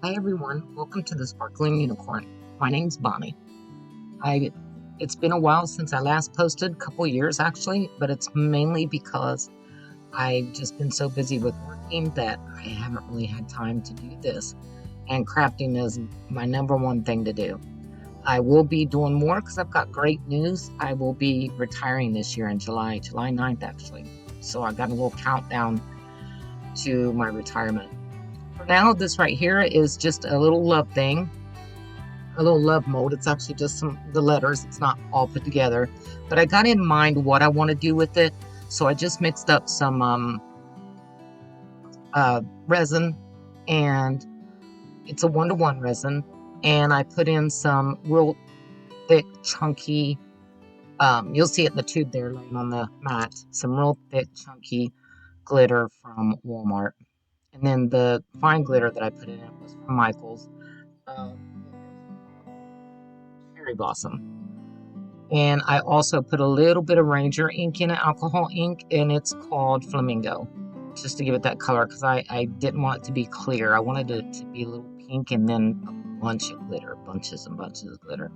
Hi everyone, welcome to the Sparkling Unicorn. My name's Bonnie. It's been a while since I last posted, a couple years actually, but it's mainly because I've just been so busy with working that I haven't really had time to do this. And crafting is my number one thing to do. I will be doing more because I've got great news. I will be retiring this year in July 9th actually. So I got a little countdown to my retirement. For now, this right here is just a little love thing, a little love mold. It's actually just the letters. It's not all put together, but I got in mind what I want to do with it. So I just mixed up some resin, and it's a 1-to-1 resin, and I put in some real thick, chunky. You'll see it in the tube there laying on the mat. Some real thick, chunky glitter from Walmart. And then the fine glitter that I put in it was from Michael's Cherry Blossom. And I also put a little bit of Ranger ink in it, alcohol ink, and it's called Flamingo, just to give it that color, because I didn't want it to be clear. I wanted it to be a little pink and then a bunch of glitter, bunches and bunches of glitter.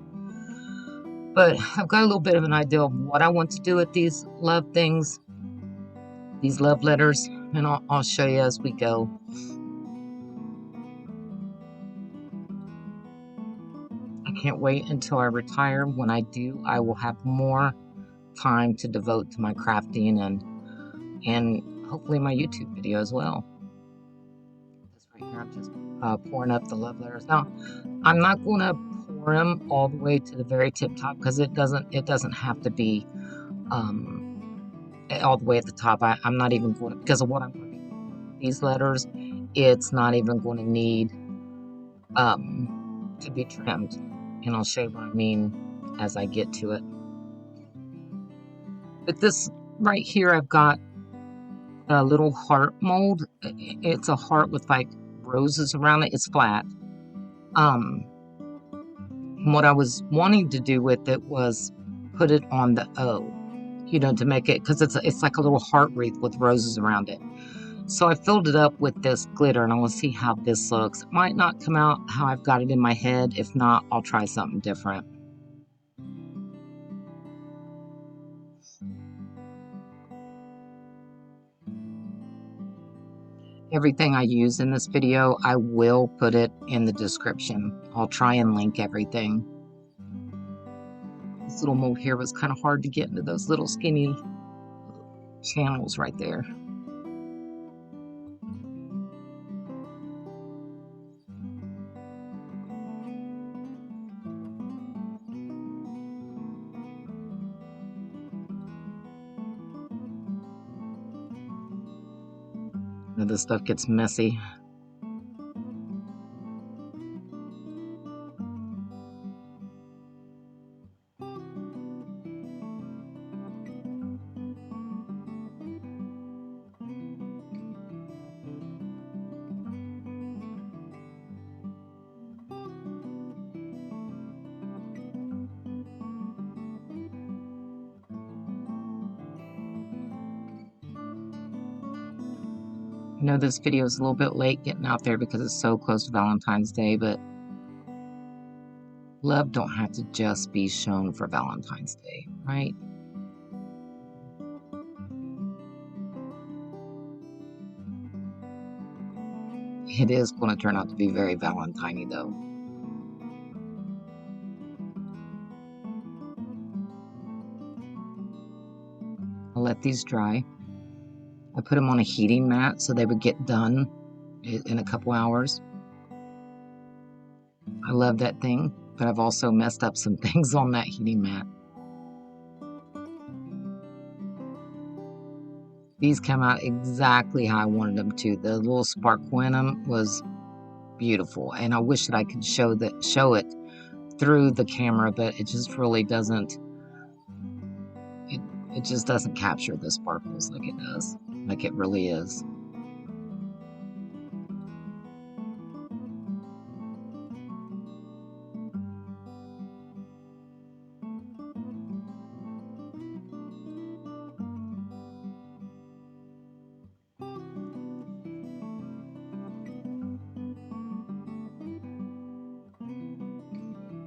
But I've got a little bit of an idea of what I want to do with these love things, these love letters, and I'll show you as we go. I can't wait until I retire. When I do, I will have more time to devote to my crafting and hopefully my YouTube video as well. This right here, I'm just pouring up the love letters. Now, I'm not going to pour them all the way to the very tip top because it doesn't have to be all the way at the top. I'm not even going to, because of what I'm going to do with these letters, it's not even going to need to be trimmed. And I'll show you what I mean as I get to it. But this right here, I've got a little heart mold. It's a heart with like roses around it. It's flat. What I was wanting to do with it was put it on the O, to make it, because it's like a little heart wreath with roses around it. So I filled it up with this glitter, and I want to see how this looks. It might not come out how I've got it in my head. If not, I'll try something different. Everything I use in this video, I will put it in the description. I'll try and link everything. This little mold here was kind of hard to get into those little skinny channels right there. Now this stuff gets messy. I know this video is a little bit late getting out there because it's so close to Valentine's Day, but love don't have to just be shown for Valentine's Day, right? It is going to turn out to be very Valentine-y though. I'll let these dry. I put them on a heating mat so they would get done in a couple hours. I love that thing, but I've also messed up some things on that heating mat. These come out exactly how I wanted them to. The little sparkle in them was beautiful, and I wish that I could show it through the camera, but it just really doesn't. It just doesn't capture the sparkles like it does, like it really is.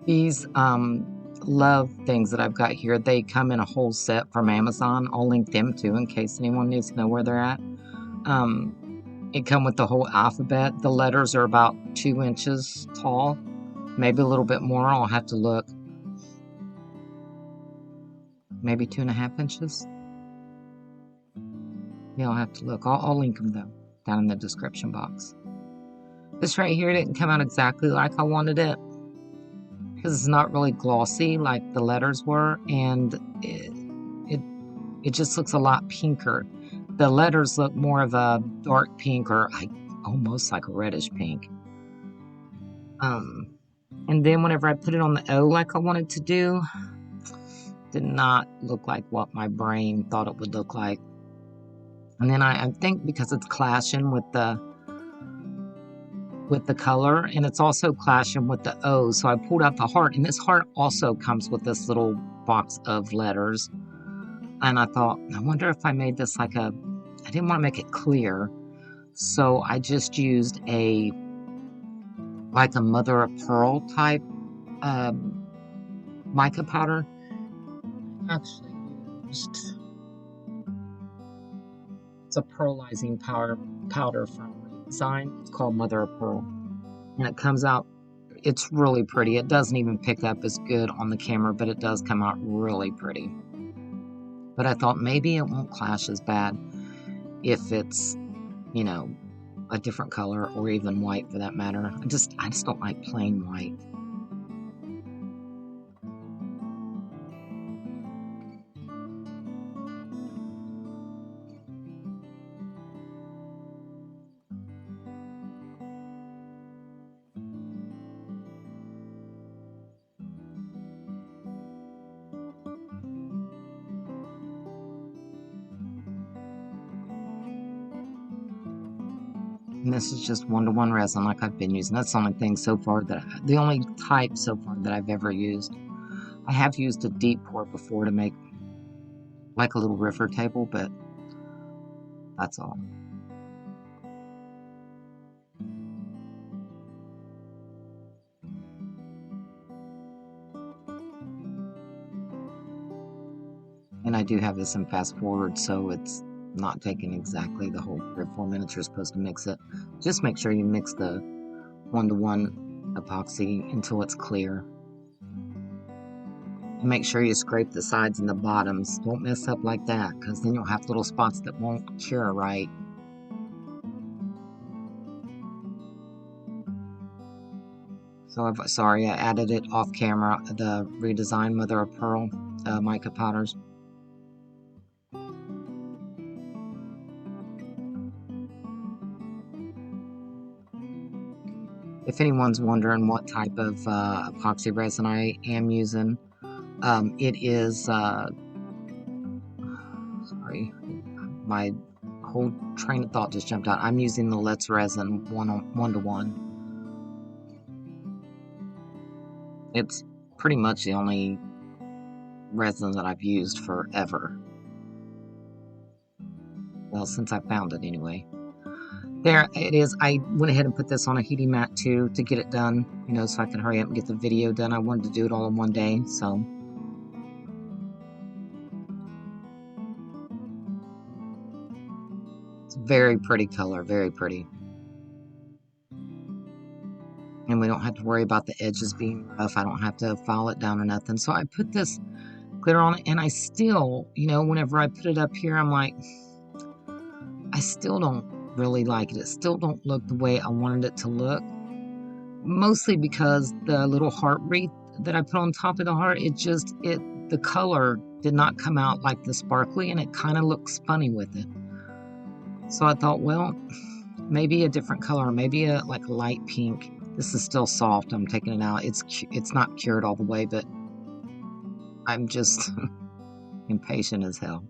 These love things that I've got here, they come in a whole set from Amazon. I'll link them too in case anyone needs to know where they're at. It come with the whole alphabet. The letters are about 2 inches tall, maybe a little bit more. I'll have to look. Maybe 2.5 inches. Yeah, I'll have to look. I'll link them though down in the description box. This right here didn't come out exactly like I wanted it, because it's not really glossy like the letters were, and it just looks a lot pinker. The letters look more of a dark pink, or almost like a reddish pink. And then whenever I put it on the O like I wanted to do, did not look like what my brain thought it would look like. And then I think because it's clashing with the color, and it's also clashing with the O, so I pulled out the heart, and this heart also comes with this little box of letters. And I thought, I wonder if I made this like I didn't want to make it clear, so I just used like a mother of pearl type mica powder. Actually used, it's a pearlizing powder from Resin. It's called mother of pearl, and it comes out, it's really pretty. It doesn't even pick up as good on the camera, but it does come out really pretty. But I thought maybe it won't clash as bad if it's, you know, a different color, or even white for that matter. I just don't like plain white. And this is just 1-to-1 resin like I've been using. That's the only thing so far the only type so far that I've ever used. I have used a deep pour before to make like a little river table, but that's all. And I do have this in fast forward, so it's not taking exactly the whole 3 or 4 minutes you're supposed to mix it. Just make sure you mix the 1-to-1 epoxy until it's clear. And make sure you scrape the sides and the bottoms. Don't mess up like that, because then you'll have little spots that won't cure right. So sorry, I added it off camera, the Redesign Mother of Pearl mica powders. If anyone's wondering what type of epoxy resin I am using, it is, sorry, my whole train of thought just jumped out. I'm using the Let's Resin 1-to-1. It's pretty much the only resin that I've used forever. Well, since I found it anyway. There it is. I went ahead and put this on a heating mat too to get it done, you know, so I can hurry up and get the video done. I wanted to do it all in one day, so. It's a very pretty color, very pretty. And we don't have to worry about the edges being rough. I don't have to file it down or nothing. So I put this glitter on it, and I still, you know, whenever I put it up here, I'm like, I still don't really like it. It still don't look the way I wanted it to look. Mostly because the little heart wreath that I put on top of the heart, the color did not come out like the sparkly, and it kind of looks funny with it. So I thought, well, maybe a different color, maybe a like light pink. This is still soft. I'm taking it out. It's not cured all the way, but I'm just impatient as hell.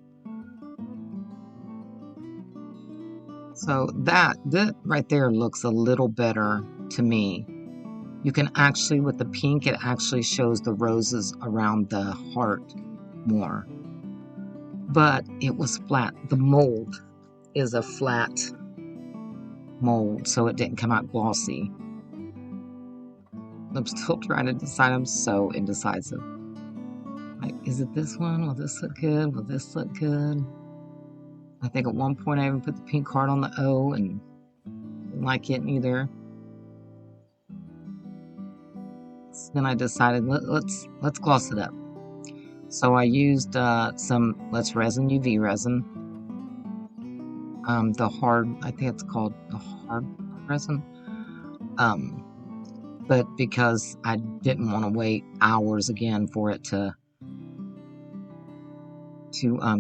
So that right there looks a little better to me. You can actually, with the pink, it actually shows the roses around the heart more. But it was flat. The mold is a flat mold, so it didn't come out glossy. I'm still trying to decide. I'm so indecisive. Like, is it this one? Will this look good? Will this look good? I think at one point I even put the pink heart on the O and didn't like it either. So then I decided let's gloss it up. So I used some Resin UV resin. The hard, I think it's called the hard resin. But because I didn't want to wait hours again for it to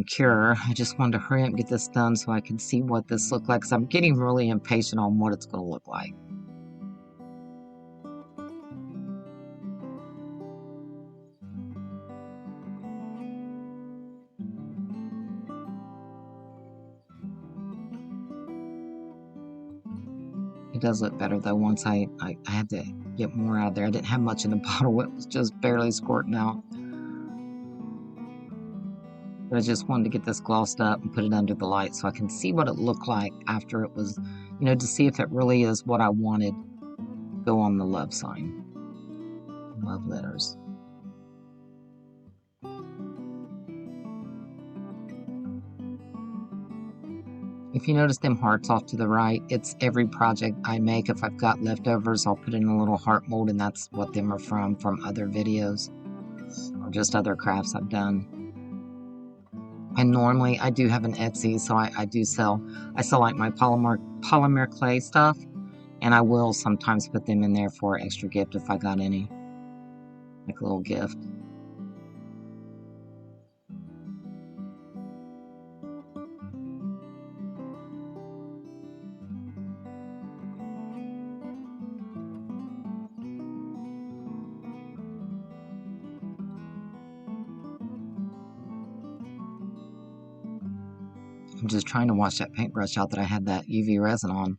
cure, I just wanted to hurry up and get this done so I could see what this looked like, because I'm getting really impatient on what it's going to look like. It does look better though once I had to get more out of there. I didn't have much in the bottle, it was just barely squirting out. But I just wanted to get this glossed up and put it under the light so I can see what it looked like after it was, you know, to see if it really is what I wanted. Go on the love sign, love letters. If you notice them hearts off to the right, it's every project I make. If I've got leftovers, I'll put in a little heart mold, and that's what them are from other videos or just other crafts I've done. And normally I do have an Etsy, so I do sell. I sell like my polymer clay stuff, and I will sometimes put them in there for extra gift if I got any, like a little gift. I'm just trying to wash that paintbrush out that I had that UV resin on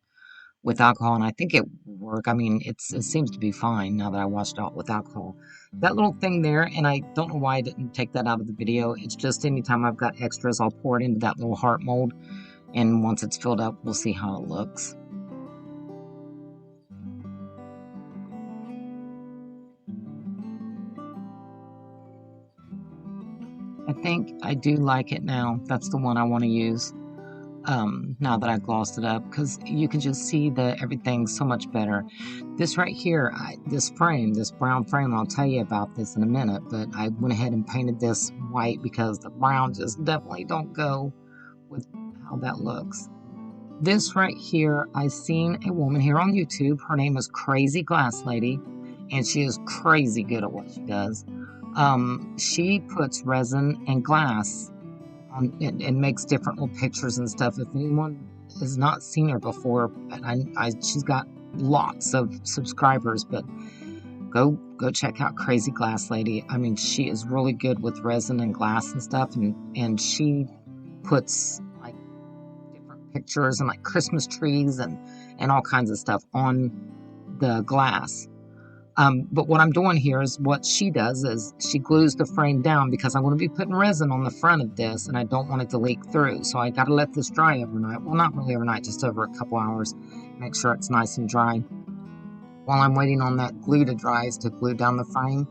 with alcohol, and I think it worked. I mean, it seems to be fine now that I washed it out with alcohol. That little thing there, and I don't know why I didn't take that out of the video. It's just anytime I've got extras, I'll pour it into that little heart mold, and once it's filled up, we'll see how it looks. I think I do like it now. That's the one I want to use. Now that I glossed it up, because you can just see that everything's so much better. This right here, this brown frame, I'll tell you about this in a minute, but I went ahead and painted this white because the brown just definitely don't go with how that looks. This right here, I seen a woman here on YouTube. Her name is Crazy Glass Lady, and she is crazy good at what she does. She puts resin and glass and makes different little pictures and stuff. If anyone has not seen her before, she's got lots of subscribers, but go check out Crazy Glass Lady. I mean, she is really good with resin and glass and stuff, and she puts like different pictures and like Christmas trees and all kinds of stuff on the glass. But what I'm doing here is what she does is she glues the frame down, because I'm going to be putting resin on the front of this and I don't want it to leak through. So I got to let this dry overnight. Well, not really overnight, just over a couple hours. Make sure it's nice and dry. While I'm waiting on that glue to dry, is to glue down the frame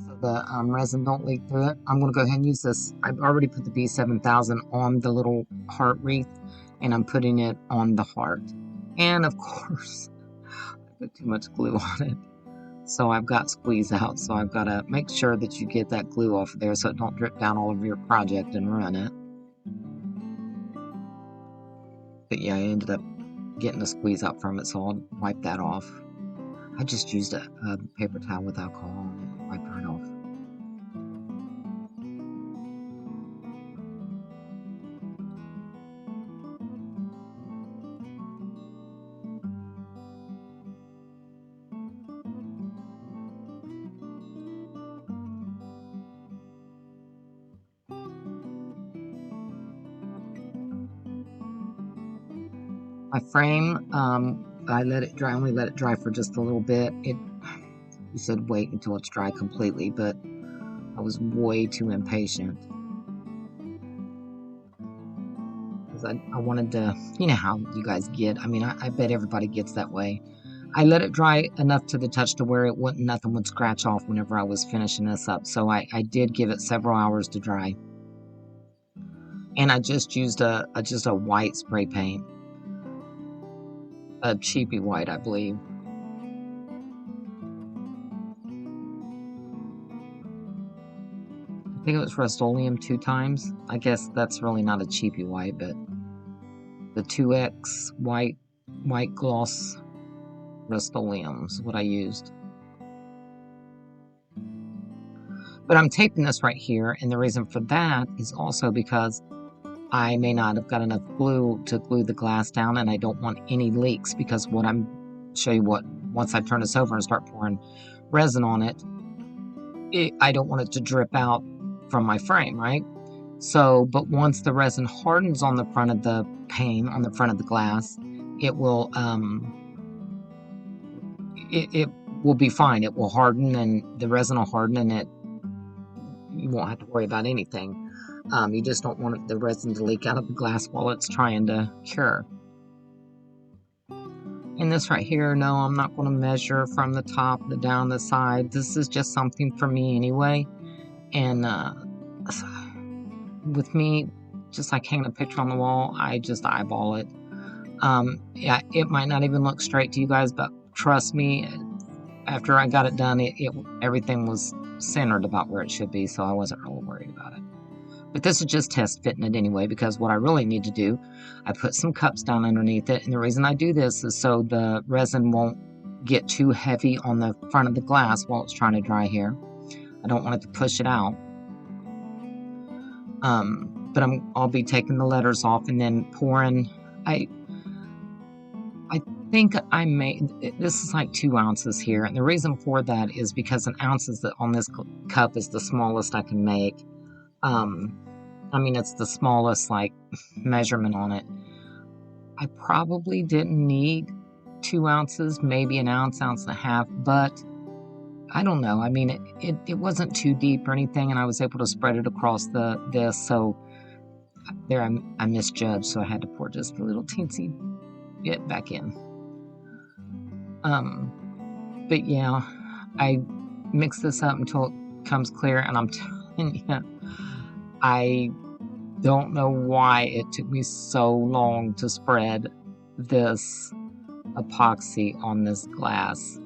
so the resin don't leak through it. I'm going to go ahead and use this. I've already put the B7000 on the little heart wreath, and I'm putting it on the heart. And of course, I put too much glue on it. So I've got squeeze out, so I've got to make sure that you get that glue off of there so it don't drip down all over your project and ruin it. But yeah, I ended up getting a squeeze out from it, so I'll wipe that off. I just used a paper towel with alcohol and wiped it off. My frame, I let it dry, only let it dry for just a little bit. You said wait until it's dry completely, but I was way too impatient. Because I wanted to, you know how you guys get. I mean, I bet everybody gets that way. I let it dry enough to the touch to where nothing would scratch off whenever I was finishing this up. So I did give it several hours to dry. And I just used just a white spray paint. A cheapy white, I believe. I think it was Rust-Oleum 2 times. I guess that's really not a cheapy white, but the 2X white gloss Rust-Oleum is what I used. But I'm taping this right here, and the reason for that is also because I may not have got enough glue to glue the glass down, and I don't want any leaks, because show you what, once I turn this over and start pouring resin on it, I don't want it to drip out from my frame, right? So, but once the resin hardens on the front of the pane, on the front of the glass, it will it will be fine. It will harden, and the resin will harden, and you won't have to worry about anything. You just don't want the resin to leak out of the glass while it's trying to cure. And this right here, no, I'm not going to measure from the top down the side. This is just something for me anyway. And with me, just like hanging a picture on the wall, I just eyeball it. Yeah, it might not even look straight to you guys, but trust me, after I got it done, everything was centered about where it should be, so I wasn't really worried about it. But this is just test fitting it anyway, because what I really need to do, I put some cups down underneath it, and the reason I do this is so the resin won't get too heavy on the front of the glass while it's trying to dry here. I don't want it to push it out. But I'll be taking the letters off and then pouring. I think I made, this is like 2 ounces here, and the reason for that is because an ounce on this cup is the smallest I can make. I mean, it's the smallest like measurement on it. I probably didn't need 2 ounces, maybe an ounce, ounce and a half, but I don't know. I mean, it wasn't too deep or anything, and I was able to spread it across this. So there, I misjudged, so I had to pour just a little teensy bit back in. But yeah, I mix this up until it comes clear, and I'm telling you, I don't know why it took me so long to spread this epoxy on this glass.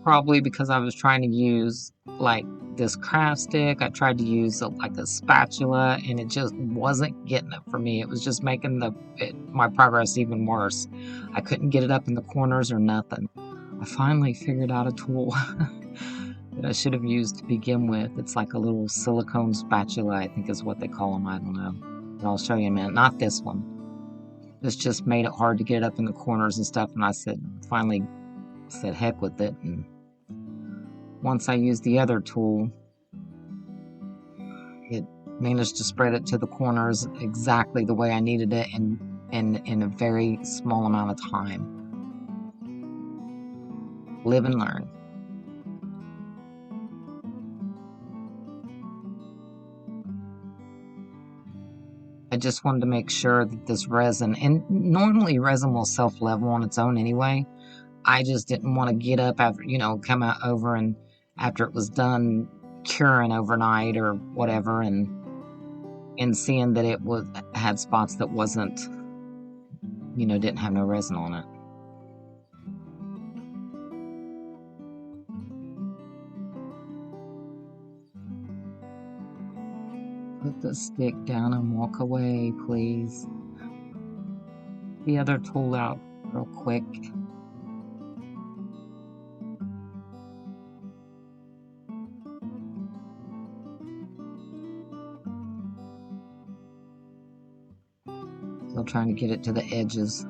Probably because I was trying to use like this craft stick. I tried to use like a spatula, and it just wasn't getting it for me. It was just making my progress even worse. I couldn't get it up in the corners or nothing. I finally figured out a tool that I should have used to begin with. It's like a little silicone spatula, I think is what they call them. I don't know. But I'll show you in a minute. Not this one. This just made it hard to get it up in the corners and stuff, and I finally said heck with it. And once I used the other tool, it managed to spread it to the corners exactly the way I needed it, and in a very small amount of time. Live and learn. I just wanted to make sure that this resin, and normally resin will self-level on its own anyway. I just didn't want to get up after, come out over and after it was done curing overnight or whatever, and seeing that it had spots that wasn't, didn't have no resin on it. Put the stick down and walk away, please. The other tool out real quick. Still trying to get it to the edges.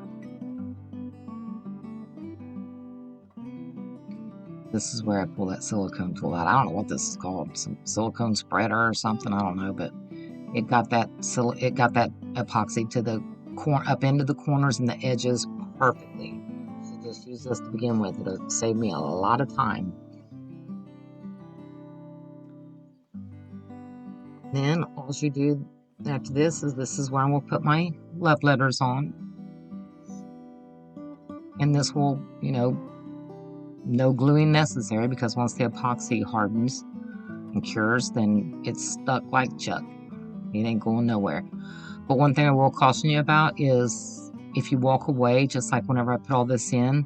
This is where I pull that silicone tool out. I don't know what this is called, some silicone spreader or something. I don't know, but it got that epoxy to the up into the corners and the edges perfectly. So just use this to begin with. It'll save me a lot of time. Then all you do after this is where I will put my love letters on. And this will, you know, no gluing necessary, because once the epoxy hardens and cures, then it's stuck like Chuck. It ain't going nowhere. But one thing I will caution you about is if you walk away, just like whenever I put all this in,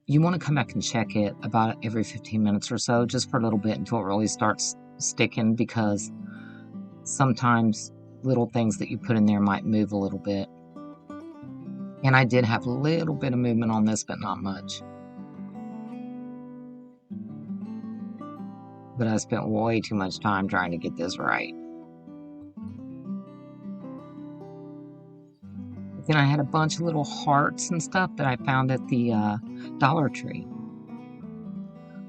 you want to come back and check it about every 15 minutes or so, just for a little bit until it really starts sticking, because sometimes little things that you put in there might move a little bit. And I did have a little bit of movement on this, but not much. But I spent way too much time trying to get this right. Then I had a bunch of little hearts and stuff that I found at the Dollar Tree.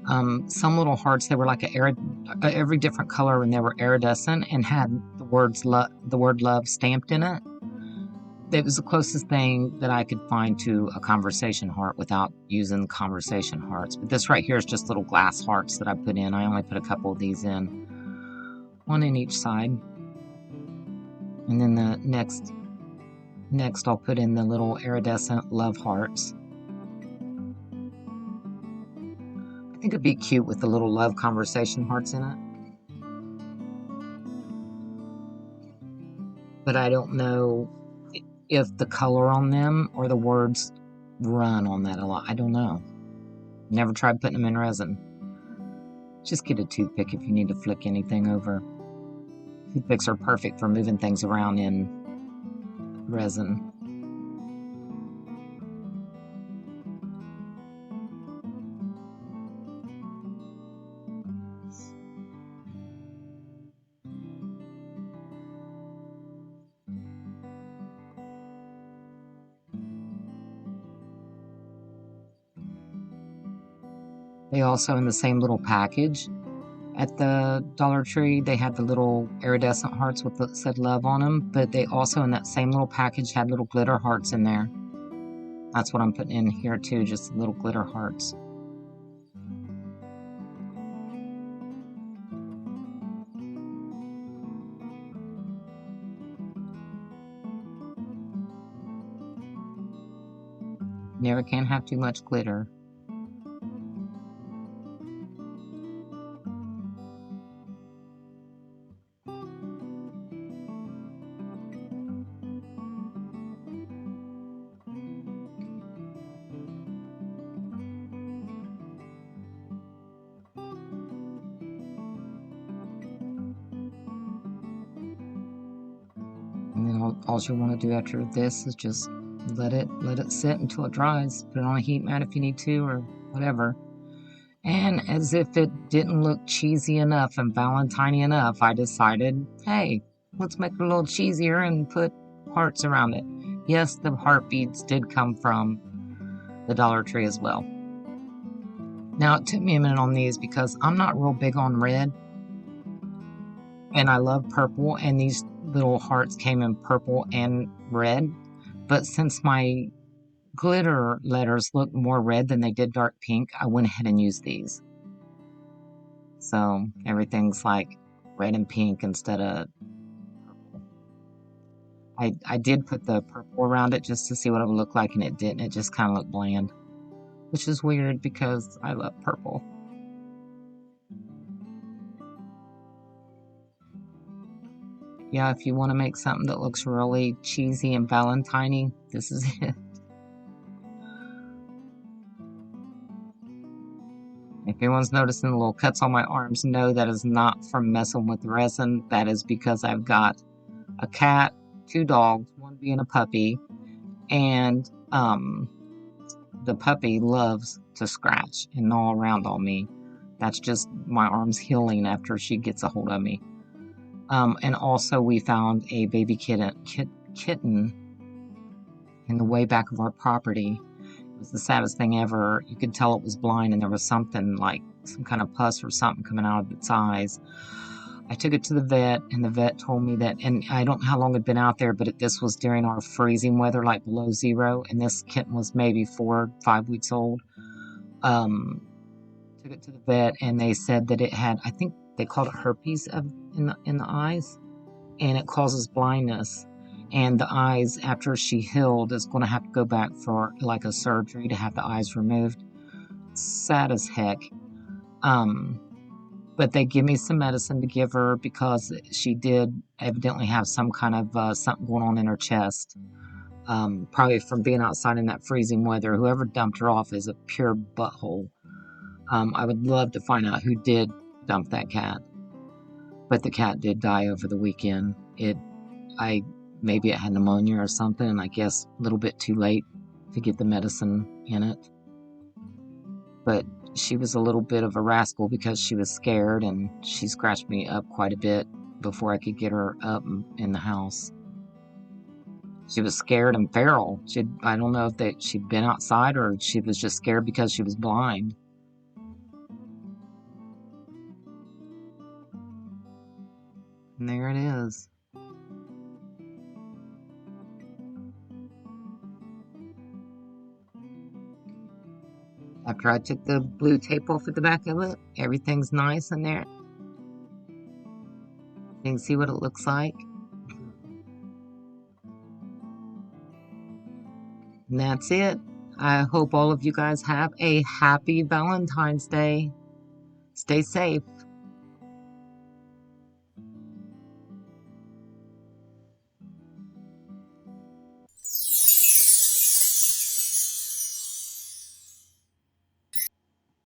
Some little hearts, they were like every different color, and they were iridescent and had the word love stamped in it. It was the closest thing that I could find to a conversation heart without using conversation hearts. But this right here is just little glass hearts that I put in. I only put a couple of these in, one in each side. And then the next I'll put in the little iridescent love hearts. I think it'd be cute with the little love conversation hearts in it. But I don't know if the color on them or the words run on that a lot. I don't know. Never tried putting them in resin. Just get a toothpick if you need to flick anything over. Toothpicks are perfect for moving things around in resin. They also, in the same little package at the Dollar Tree, they had the little iridescent hearts with the said love on them, but they also, in that same little package, had little glitter hearts in there. That's what I'm putting in here too, just little glitter hearts. Never can have too much glitter. And then all you want to do after this is just let it sit until it dries. Put it on a heat mat if you need to, or whatever. And as if it didn't look cheesy enough and Valentine enough, I decided, hey, let's make it a little cheesier and put hearts around it. Yes, the heart beads did come from the Dollar Tree as well. Now, it took me a minute on these because I'm not real big on red, and I love purple, and these little hearts came in purple and red. But since my glitter letters look more red than they did dark pink, I went ahead and used these. So everything's like red and pink instead of purple. I did put the purple around it just to see what it would look like, and it didn't. It just kind of looked bland, which is weird because I love purple. Yeah, if you want to make something that looks really cheesy and Valentine-y, this is it. If anyone's noticing the little cuts on my arms, no, that is not from messing with resin. That is because I've got a cat, 2 dogs, one being a puppy, and the puppy loves to scratch and gnaw around on me. That's just my arms healing after she gets a hold of me. And also we found a baby kitten in the way back of our property. It was the saddest thing ever. You could tell it was blind, and there was something like some kind of pus or something coming out of its eyes. I took it to the vet, and the vet told me that, and I don't know how long it had been out there, but this was during our freezing weather, like below 0, and this kitten was maybe 4 or 5 weeks old. Took it to the vet, and they said that it had, I think they called it herpes in the eyes, and it causes blindness. And the eyes, after she healed, is going to have to go back for like a surgery to have the eyes removed. Sad as heck. Um, but they give me some medicine to give her because she did evidently have some kind of something going on in her chest. Probably from being outside in that freezing weather. Whoever dumped her off is a pure butthole. I would love to find out who did dump that cat. But the cat did die over the weekend. Maybe it had pneumonia or something, and I guess a little bit too late to get the medicine in it. But she was a little bit of a rascal because she was scared, and she scratched me up quite a bit before I could get her up in the house. She was scared and feral. I don't know if she'd been outside or she was just scared because she was blind. And there it is. After I took the blue tape off at the back of it, everything's nice in there. You can see what it looks like. And that's it. I hope all of you guys have a happy Valentine's Day. Stay safe.